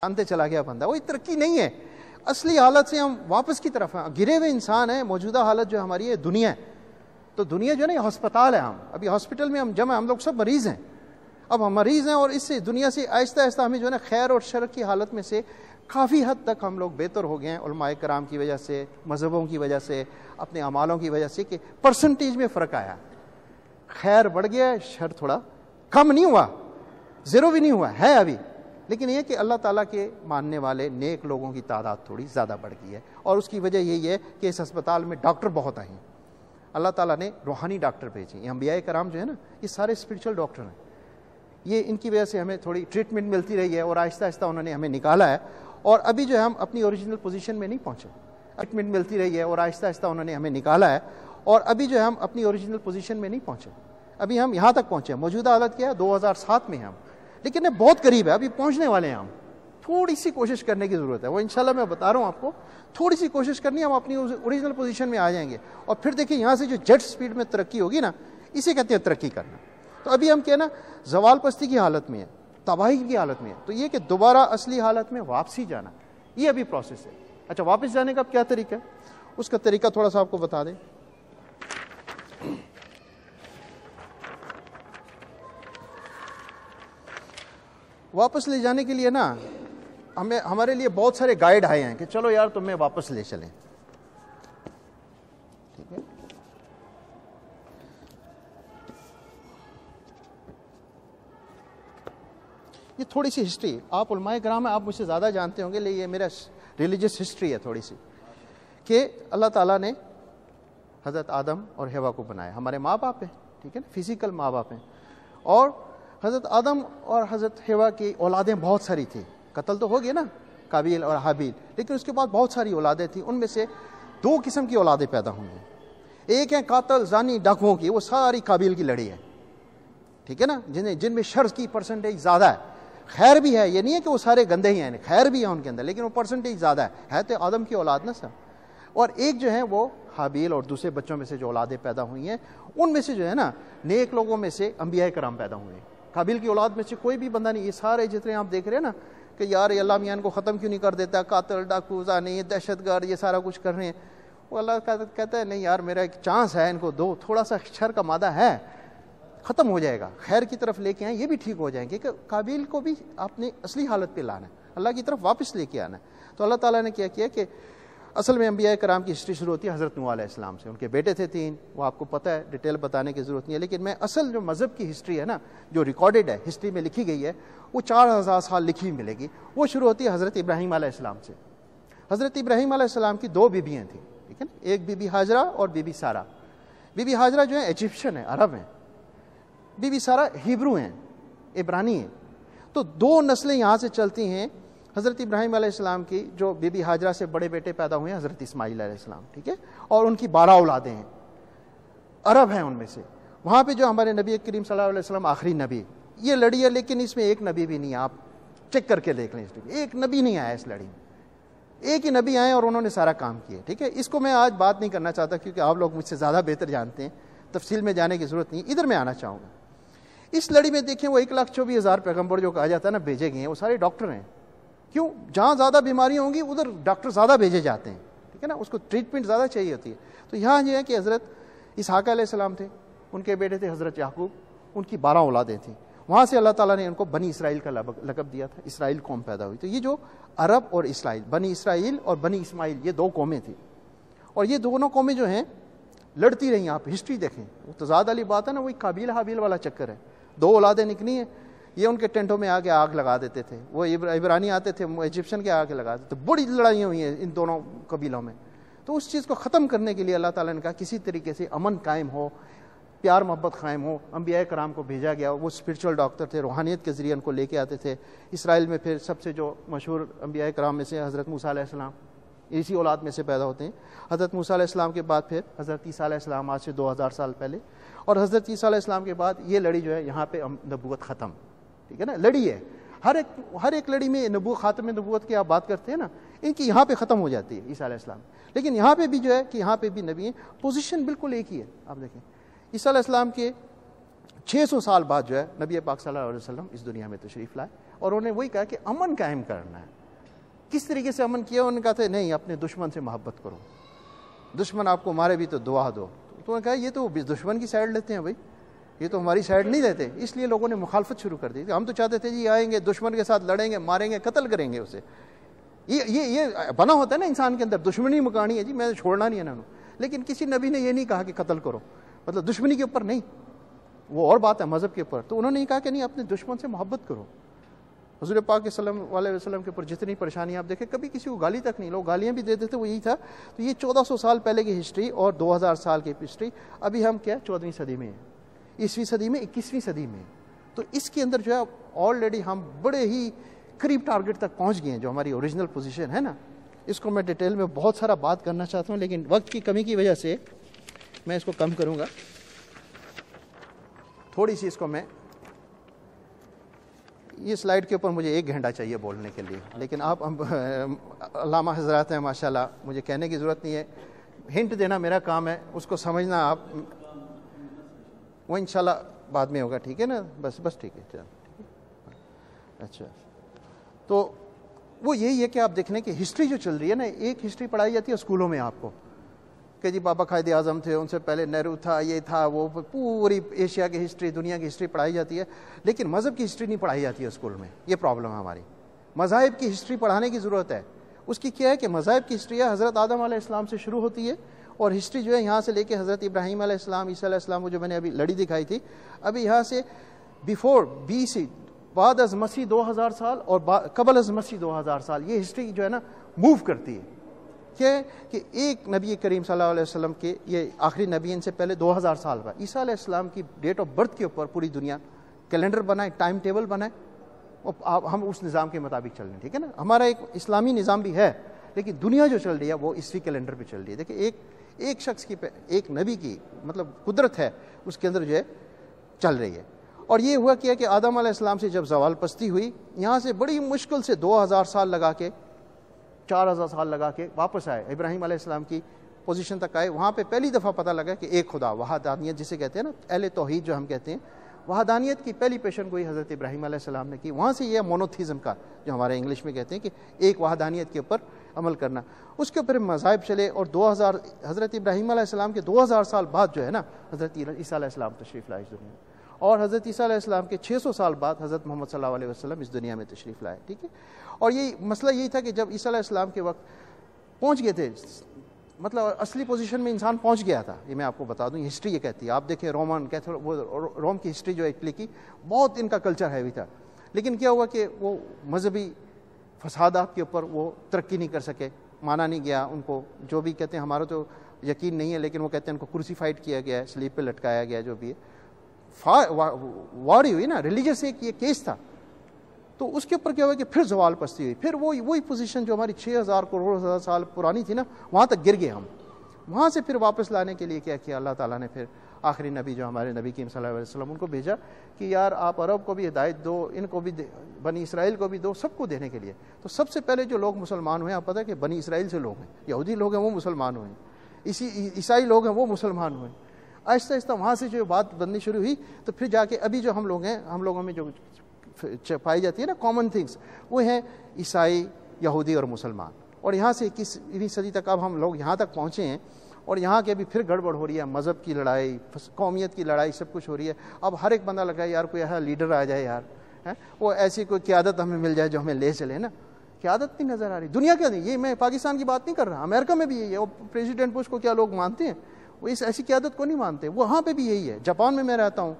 جانتے چلا گیا بندہ. وہی ترقی نہیں ہے. اصلی حالت سے ہم واپس کی طرف ہیں. گرے ہوئے انسان ہیں. موجودہ حالت جو ہماری ہے دنیا ہے. تو دنیا جو ہے نا ہسپتال ہے. ہم ابھی ہاسپٹل میں ہم جمع, ہم لوگ سب مریض ہیں. اب ہم مریض ہیں اور اس سے دنیا سے آہستہ آہستہ ہمیں جو ہے نا خیر اور شر کی حالت میں سے کافی حد تک ہم لوگ بہتر ہو گئے ہیں علماء کرام کی وجہ سے, مذہبوں کی وجہ سے, اپنے اعمالوں کی وجہ سے, کہ پرسنٹیج میں فرق آیا. خیر بڑھ گیا, شر تھوڑا کم نہیں ہوا, زیرو بھی نہیں ہوا ہے ابھی, لیکن یہ کہ اللہ تعالیٰ کے ماننے والے نیک لوگوں کی تعداد تھوڑی زیادہ بڑھ گئی ہے. اور اس کی وجہ یہی ہے کہ اس ہسپتال میں ڈاکٹر بہت آئے ہیں. اللہ تعالیٰ نے روحانی ڈاکٹر بھیجے. یہ انبیاء کرام جو ہے نا یہ سارے اسپرچل ڈاکٹر ہیں. یہ ان کی وجہ سے ہمیں تھوڑی ٹریٹمنٹ ملتی رہی ہے اور آہستہ آہستہ انہوں نے ہمیں نکالا ہے. اور ابھی جو ہے ہم اپنی اوریجنل پوزیشن میں نہیں پہنچے. ٹریٹمنٹ ملتی رہی ہے اور آہستہ آہستہ انہوں نے ہمیں نکالا ہے. اور ابھی جو ہے ہم اپنی اوریجنل پوزیشن میں نہیں پہنچے. ابھی ہم یہاں تک پہنچے. موجودہ حالت کیا ہے 2007 میں ہم, لیکن یہ بہت قریب ہے. ابھی پہنچنے والے ہیں ہم. تھوڑی سی کوشش کرنے کی ضرورت ہے. وہ انشاءاللہ میں بتا رہا ہوں آپ کو, تھوڑی سی کوشش کرنی ہے, ہم اپنی اوریجنل پوزیشن میں آ جائیں گے. اور پھر دیکھیں یہاں سے جو جیٹ سپیڈ میں ترقی ہوگی نا, اسے کہتے ہیں ترقی کرنا. تو ابھی ہم کیا نا زوال پستی کی حالت میں ہے, تباہی کی حالت میں ہے. تو یہ کہ دوبارہ اصلی حالت میں واپسی جانا, یہ ابھی پروسیس ہے. اچھا, واپس جانے کا کیا طریقہ ہے, اس کا طریقہ تھوڑا سا آپ کو بتا دیں. واپس لے جانے کے لیے نا ہمارے لیے بہت سارے گائیڈ آئے ہیں کہ چلو یار تمہیں واپس لے چلیں. ٹھیک ہے, یہ تھوڑی سی ہسٹری, آپ علماء کرام ہیں, آپ مجھ سے زیادہ جانتے ہوں گے, لیکن یہ میرا ریلیجس ہسٹری ہے تھوڑی سی, کہ اللہ تعالیٰ نے حضرت آدم اور حوا کو بنایا. ہمارے ماں باپ ہیں, ٹھیک ہے نا, فزیکل ماں باپ ہیں. اور حضرت آدم اور حضرت حوا کی اولادیں بہت ساری تھیں. قتل تو ہو گیا نا قابیل اور حابیل, لیکن اس کے بعد بہت ساری اولادیں تھیں. ان میں سے 2 قسم کی اولادیں پیدا ہوئی ہیں. ایک ہے قاتل زانی ڈاکوؤں کی, وہ ساری قابیل کی لڑی ہے. ٹھیک ہے نا, جن میں شر کی پرسنٹیج زیادہ ہے. خیر بھی ہے, یہ نہیں ہے کہ وہ سارے گندے ہی ہیں, خیر بھی ہے ان کے اندر, لیکن وہ پرسنٹیج زیادہ ہے تو آدم کی اولاد نا سب. اور ایک جو ہے وہ حابیل اور دوسرے بچوں میں سے جو اولادیں پیدا ہوئی ہیں, ان میں سے جو ہے نا نیک لوگوں میں سے انبیاء کرام پیدا ہوئے ہیں. قابیل کی اولاد میں سے کوئی بھی بندہ نہیں. یہ سارے جتنے آپ دیکھ رہے ہیں نا کہ یار یہ اللہ میاں کو ختم کیوں نہیں کر دیتا, قاتل ڈاکو زانی دہشت گرد یہ سارا کچھ کر رہے ہیں, وہ اللہ کہتا ہے نہیں یار میرا ایک چانس ہے, ان کو دو, تھوڑا سا شر کا مادہ ہے, ختم ہو جائے گا, خیر کی طرف لے کے آئیں, یہ بھی ٹھیک ہو جائیں گے. کہ قابیل کو بھی اپنی اصلی حالت پہ لانا ہے, اللہ کی طرف واپس لے کے آنا ہے. تو اللہ تعالیٰ نے کیا کیا کہ اصل میں انبیاء کرام کی ہسٹری شروع ہوتی ہے حضرت نوح علیہ السلام سے. ان کے بیٹے تھے 3, وہ آپ کو پتہ ہے, ڈیٹیل بتانے کی ضرورت نہیں ہے. لیکن میں اصل جو مذہب کی ہسٹری ہے نا, جو ریکارڈڈ ہے, ہسٹری میں لکھی گئی ہے, وہ 4000 سال لکھی ملے گی. وہ شروع ہوتی ہے حضرت ابراہیم علیہ السلام سے. حضرت ابراہیم علیہ السلام کی 2 بیویاں تھیں, ٹھیک ہے نا, ایک بی بی ہاجرہ اور بی بی سارہ. بی بی ہاجرہ جو ہے ایجپشن ہے, عرب ہیں. بی بی سارہ ہیبرو ہیں, عبرانی ہیں. تو 2 نسلیں یہاں سے چلتی ہیں. حضرت ابراہیم علیہ السلام کی جو بی بی ہاجرہ سے بڑے بیٹے پیدا ہوئے ہیں حضرت اسماعیل علیہ السلام, ٹھیک ہے, اور ان کی 12 اولادیں ہیں, عرب ہیں ان میں سے. وہاں پہ جو ہمارے نبی کریم صلی اللہ علیہ وسلم آخری نبی, یہ لڑی ہے, لیکن اس میں ایک نبی بھی نہیں ہے. آپ چیک کر کے دیکھ لیں, ایک نبی نہیں آیا اس لڑی میں. ایک ہی نبی آئے اور انہوں نے سارا کام کیا, ٹھیک ہے. اس کو میں آج بات نہیں کرنا چاہتا کیونکہ آپ لوگ مجھ سے زیادہ بہتر جانتے ہیں, تفصیل میں جانے کی ضرورت نہیں. ادھر میں آنا چاہوں گا. اس لڑی میں دیکھیں وہ 1,24,000 پیغمبر جو کہا جاتا ہے نا بھیجے گئے ہیں, وہ سارے ڈاکٹر ہیں. کیوں؟ جہاں زیادہ بیماریاں ہوں گی ادھر ڈاکٹر زیادہ بھیجے جاتے ہیں, ٹھیک ہے نا, اس کو ٹریٹمنٹ زیادہ چاہیے ہوتی ہے. تو یہاں یہ ہے کہ حضرت اسحاق علیہ السلام تھے, ان کے بیٹے تھے حضرت یعقوب, ان کی 12 اولادیں تھیں. وہاں سے اللہ تعالیٰ نے ان کو بنی اسرائیل کا لقب دیا تھا. اسرائیل قوم پیدا ہوئی. تو یہ جو عرب اور اسرائیل, بنی اسرائیل اور بنی اسماعیل, یہ 2 قومیں تھیں. اور یہ دونوں قومیں جو ہیں لڑتی رہیں. آپ ہسٹری دیکھیں, وہ تضاد والی بات ہے نا, وہی قابیل حابیل والا چکر ہے. 2 اولادیں نکلی ہیں, یہ ان کے ٹینٹوں میں آگے آگ لگا دیتے تھے. وہ عبرانی آتے تھے, ایجپشن کے آگے لگا دیتے تھے. بڑی لڑائیاں ہوئی ہیں ان دونوں قبیلوں میں. تو اس چیز کو ختم کرنے کے لیے اللہ تعالیٰ نے کہا کسی طریقے سے امن قائم ہو, پیار محبت قائم ہو. انبیاء کرام کو بھیجا گیا. وہ اسپرچل ڈاکٹر تھے, روحانیت کے ذریعے ان کو لے کے آتے تھے. اسرائیل میں پھر سب سے جو مشہور انبیاء کرام میں سے حضرت موسیٰ علیہ السلام, اسی اولاد میں سے پیدا ہوتے ہیں. حضرت موسیٰ علیہ السلام کے بعد پھر حضرت عیسیٰ علیہ السلام, آج سے 2000 سال پہلے. اور حضرت عیسیٰ علیہ السلام کے بعد یہ لڑی جو ہے یہاں پہ نبوت ختم, ٹھیک ہے نا, لڑی ہے. ہر ایک لڑی میں نبوت, خاتم نبوت کی آپ بات کرتے ہیں نا, ان کی یہاں پہ ختم ہو جاتی ہے عیسیٰ علیہ السلام. لیکن یہاں پہ بھی جو ہے کہ یہاں پہ بھی نبی ہیں, پوزیشن بالکل ایک ہی ہے. آپ دیکھیں عیسیٰ علیہ السلام کے 600 سال بعد جو ہے نبی پاک صلی اللہ علیہ وسلم اس دنیا میں تشریف لائے. اور انہوں نے وہی کہا کہ امن قائم کرنا ہے. کس طریقے سے امن کیا؟ انہوں نے کہا تھا نہیں اپنے دشمن سے محبت کرو, دشمن آپ کو مارے بھی تو دعا دو. تو انہوں نے کہا یہ تو دشمن کی سائڈ لیتے ہیں بھائی, یہ تو ہماری سائڈ نہیں لیتے. اس لیے لوگوں نے مخالفت شروع کر دی. ہم تو چاہتے تھے جی آئیں گے دشمن کے ساتھ لڑیں گے, ماریں گے, قتل کریں گے اسے. یہ بنا ہوتا ہے نا انسان کے اندر, دشمنی مکانی ہے جی, میں چھوڑنا نہیں ہے نا. لیکن کسی نبی نے یہ نہیں کہا کہ قتل کرو, مطلب دشمنی کے اوپر نہیں, وہ اور بات ہے مذہب کے اوپر. تو انہوں نے کہا کہ نہیں اپنے دشمن سے محبت کرو. حضور پاک صلی اللہ علیہ وسلم کے اوپر جتنی پریشانیاں آپ دیکھیں, کبھی کسی کو گالی تک نہیں, لوگ گالیاں بھی دیتے تھے, وہ یہی تھا. تو یہ 1400 سال پہلے کی ہسٹری اور 2000 سال کی ہسٹری. ابھی ہم کیا 14ویں صدی میں ہیں, 20ویں صدی میں, 21ویں صدی میں. تو اس کے اندر جو ہے آلریڈی ہم بڑے ہی قریب ٹارگٹ تک پہنچ گئے ہیں. جو ہماری اوریجنل پوزیشن ہے نا, اس کو میں ڈیٹیل میں بہت سارا بات کرنا چاہتا ہوں, لیکن وقت کی کمی کی وجہ سے میں اس کو کم کروں گا. تھوڑی سی اس کو میں, یہ سلائیڈ کے اوپر مجھے 1 گھنٹہ چاہیے بولنے کے لیے, لیکن آپ علامہ حضرات ہیں ماشاءاللہ, مجھے کہنے کی ضرورت نہیں ہے, ہنٹ دینا میرا کام ہے, اس کو سمجھنا آپ, وہ انشاءاللہ بعد میں ہوگا, ٹھیک ہے نا, بس ٹھیک ہے, چلو. اچھا, تو وہ یہی ہے کہ آپ دیکھ لیں کہ ہسٹری جو چل رہی ہے نا, ایک ہسٹری پڑھائی جاتی ہے اسکولوں میں آپ کو کہ جی بابا قائد اعظم تھے, ان سے پہلے نہرو تھا, یہ تھا, وہ پوری ایشیا کی ہسٹری, دنیا کی ہسٹری پڑھائی جاتی ہے, لیکن مذہب کی ہسٹری نہیں پڑھائی جاتی ہے اسکول میں. یہ پرابلم ہے ہماری. مذاہب کی ہسٹری پڑھانے کی ضرورت ہے. اس کی کیا ہے کہ مذاہب کی ہسٹری ہے حضرت آدم علیہ السلام سے شروع ہوتی ہے, اور ہسٹری جو ہے یہاں سے لے کے حضرت ابراہیم علیہ السلام, عیسیٰ علیہ السلام, وہ جو میں نے ابھی لڑی دکھائی تھی, ابھی یہاں سے بیفور 20 بعد از مسیح 2000 سال اور قبل از مسیح 2000 سال, یہ ہسٹری جو ہے نا موو کرتی ہے. کیا ہے کہ ایک نبی کریم صلی اللہ علیہ وسلم کے, یہ آخری نبی, ان سے پہلے 2000 سال بعد عیسیٰ علیہ السلام کی ڈیٹ آف برتھ کے اوپر پوری دنیا کیلنڈر بنائے, ٹائم ٹیبل بنائے, اور ہم اس نظام کے مطابق چل رہے ہیں. ٹھیک ہے نا, ہمارا ایک اسلامی نظام بھی ہے, لیکن دنیا جو چل رہی ہے وہ عیسوی کیلنڈر پہ چل رہی ہے. دیکھیں ایک شخص کی, ایک نبی کی مطلب قدرت ہے اس کے اندر جو ہے چل رہی ہے. اور یہ ہوا کیا کہ آدم علیہ السلام سے جب زوال پستی ہوئی, یہاں سے بڑی مشکل سے 2000 سال لگا کے, 4000 سال لگا کے واپس آئے, ابراہیم علیہ السلام کی پوزیشن تک آئے. وہاں پہ پہلی دفعہ پتہ لگا کہ ایک خدا, وحدانیت جسے کہتے ہیں نا, اہل توحید جو ہم کہتے ہیں, وحدانیت کی پہلی پیشن گوئی حضرت ابراہیم علیہ السلام نے کی. وہاں سے یہ مونوتھیزم کا, جو ہمارے انگلش میں کہتے ہیں کہ ایک وحدانیت کے اوپر عمل کرنا, اس کے اوپر مذاہب چلے. اور 2000 حضرت ابراہیم علیہ السلام کے 2000 سال بعد جو ہے نا حضرت عیسیٰ علیہ السلام تشریف لائے اس دنیا میں, اور حضرت عیسیٰ علیہ السلام کے 600 سال بعد حضرت محمد صلی اللہ علیہ وسلم اس دنیا میں تشریف لائے. ٹھیک ہے, اور یہ مسئلہ یہی تھا کہ جب عیسیٰ علیہ السلام کے وقت پہنچ گئے تھے, مطلب اصلی پوزیشن میں انسان پہنچ گیا تھا, یہ میں آپ کو بتا دوں, یہ ہسٹری یہ کہتی ہے. آپ دیکھیں رومن وہ روم کی ہسٹری جو اٹلی کی, بہت ان کا کلچر ہیوی تھا, لیکن کیا ہوا کہ وہ مذہبی فسادات کے اوپر وہ ترقی نہیں کر سکے, مانا نہیں گیا ان کو. جو بھی کہتے ہیں, ہمارا تو یقین نہیں ہے, لیکن وہ کہتے ہیں ان کو کرسیفائڈ کیا گیا ہے, سلیب پہ لٹکایا گیا, جو بھی ہے. وار ہوئی نا, ریلیجس ایک یہ کیس تھا. تو اس کے اوپر کیا ہوا کہ پھر زوال پستی ہوئی, پھر وہی پوزیشن جو ہماری 6000 کروڑ سال پرانی تھی نا, وہاں تک گر گئے ہم. وہاں سے پھر واپس لانے کے لیے کیا کیا اللہ تعالیٰ نے, پھر آخری نبی جو ہمارے نبی کریم صلی اللہ علیہ وسلم, ان کو بھیجا کہ یار آپ عرب کو بھی ہدایت دو, ان کو بھی بنی اسرائیل کو بھی دو, سب کو دینے کے لیے. تو سب سے پہلے جو لوگ مسلمان ہوئے, آپ پتہ ہے کہ بنی اسرائیل سے لوگ ہیں, یہودی لوگ ہیں وہ مسلمان ہوئے, عیسائی لوگ ہیں وہ مسلمان ہوئے. آہستہ آہستہ وہاں سے جو بات بننی شروع ہوئی, تو پھر جا کے ابھی جو ہم لوگ ہیں, ہم لوگوں میں جو پائی جاتی ہے نا کامن تھنگس, وہ ہیں عیسائی, یہودی اور مسلمان. اور یہاں سے 21ویں صدی تک اب ہم لوگ یہاں تک پہنچے ہیں, اور یہاں کے ابھی پھر گڑبڑ ہو رہی ہے, مذہب کی لڑائی, قومیت کی لڑائی, سب کچھ ہو رہی ہے. اب ہر ایک بندہ لگا ہے یار کوئی ایسا لیڈر آ جائے یار, وہ ایسی کوئی قیادت ہمیں مل جائے جو ہمیں لے چلے نا. قیادت نہیں نظر آ رہی دنیا کے اندر. یہ میں پاکستان کی بات نہیں کر رہا, امریکہ میں بھی یہی ہے. وہ پریزیڈنٹ بش کو کیا لوگ مانتے ہیں, وہ اس ایسی قیادت کو نہیں مانتے. وہاں پہ بھی یہی ہے. جاپان میں میں رہتا ہوں,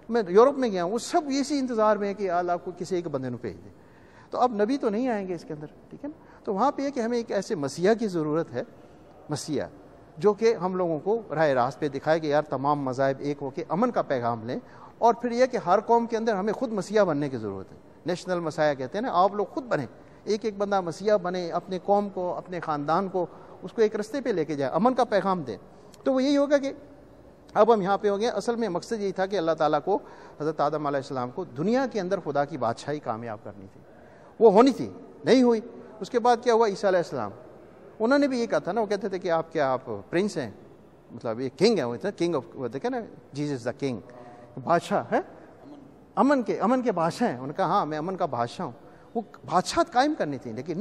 میں یورپ میں گیا ہوں, وہ سب اسی انتظار میں ہے کہ اللہ کو کسی ایک بندے کو بھیج دے. تو اب نبی تو نہیں آئیں گے اس کے اندر, ٹھیک ہے نا. تو وہاں پہ یہ کہ ہمیں ایک ایسے مسیح کی ضرورت ہے, مسیح جو کہ ہم لوگوں کو راہ راست پہ دکھائے کہ یار تمام مذاہب ایک ہو کے امن کا پیغام لیں. اور پھر یہ کہ ہر قوم کے اندر ہمیں خود مسیح بننے کی ضرورت ہے. نیشنل مسیح کہتے ہیں نا, آپ لوگ خود بنیں, ایک ایک بندہ مسیح بنے, اپنے قوم کو, اپنے خاندان کو, اس کو ایک رستے پہ لے کے جائے, امن کا پیغام دیں. تو وہ یہی ہوگا کہ اب ہم یہاں پہ ہو گئے. اصل میں مقصد یہی تھا کہ اللہ تعالیٰ کو, حضرت آدم علیہ السلام کو دنیا کے اندر خدا کی بادشاہی کامیاب کرنی تھی. وہ ہونی تھی, نہیں ہوئی. اس کے بعد کیا ہوا, عیسیٰ علیہ السلام, انہوں نے بھی یہ کہا تھا نا, وہ کہتے تھے کہ آپ کیا, آپ پرنس ہیں, مطلب یہ کنگ ہے, وہ کنگ آف, وہ دیکھیں نا, جیزس دا کنگ, بادشاہ ہے, امن کے بادشاہ ہیں. انہوں نے کہا ہاں میں امن کا بادشاہ ہوں. وہ بادشاہت قائم کرنی تھی لیکن